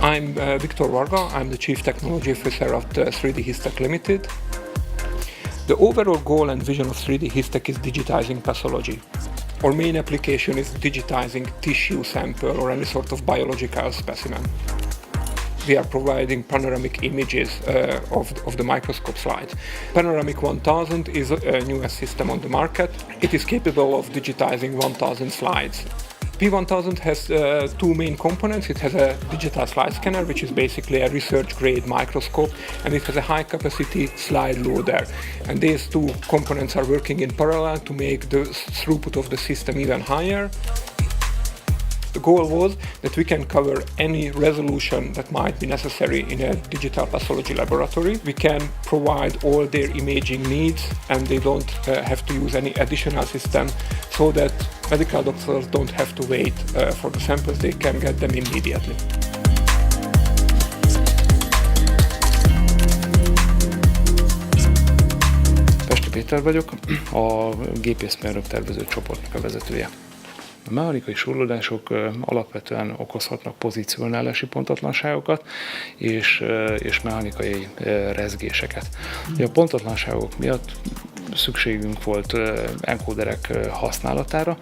I'm Viktor Varga. I'm the Chief Technology Officer of the 3D Histech Limited. The overall goal and vision of 3D Histech is digitizing pathology. Our main application is digitizing tissue sample or any sort of biological specimen. We are providing panoramic images of the microscope slides. Panoramic 1000 is a newest system on the market. It is capable of digitizing 1000 slides. P1000 has two main components. It has a digital slide scanner, which is basically a research-grade microscope, and it has a high-capacity slide loader. And these two components are working in parallel to make the throughput of the system even higher. The goal was that we can cover any resolution that might be necessary in a digital pathology laboratory. We can provide all their imaging needs, and they don't have to use any additional system, so that medical doctors don't have to wait for the samples, they can get them immediately. Pesti Péter vagyok, a gépészmérnök tervező csoportnak a vezetője. A mechanikai surlódások alapvetően okozhatnak pozícionálási pontatlanságokat és mechanikai rezgéseket. A pontatlanságok miatt szükségünk volt enkóderek használatára.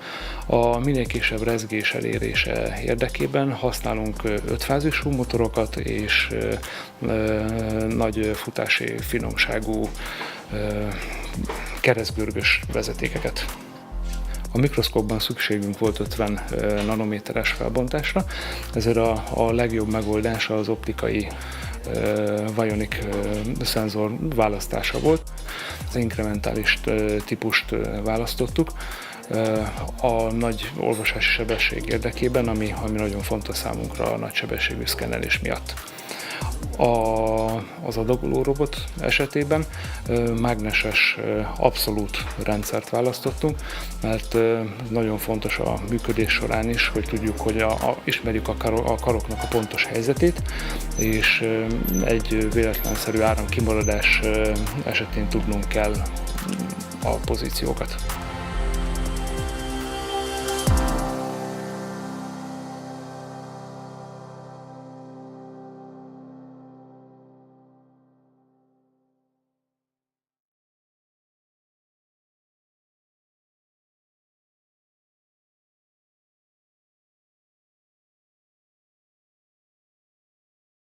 A minél kisebb rezgés elérése érdekében használunk 5-fázisú motorokat és nagy futási finomságú keresztgörgös vezetékeket. A mikroszkópban szükségünk volt 50 nanométeres felbontásra, ezért a legjobb megoldás az optikai Vionic szenzor választása volt. Az inkrementális típust választottuk a nagy olvasási sebesség érdekében, ami nagyon fontos számunkra a nagysebességű szkennelés miatt. Az adagoló robot esetében mágneses abszolút rendszert választottunk, mert nagyon fontos a működés során is, hogy tudjuk, hogy ismerjük a karoknak a pontos helyzetét, és egy véletlenszerű áramkimaradás esetén tudnunk kell a pozíciókat.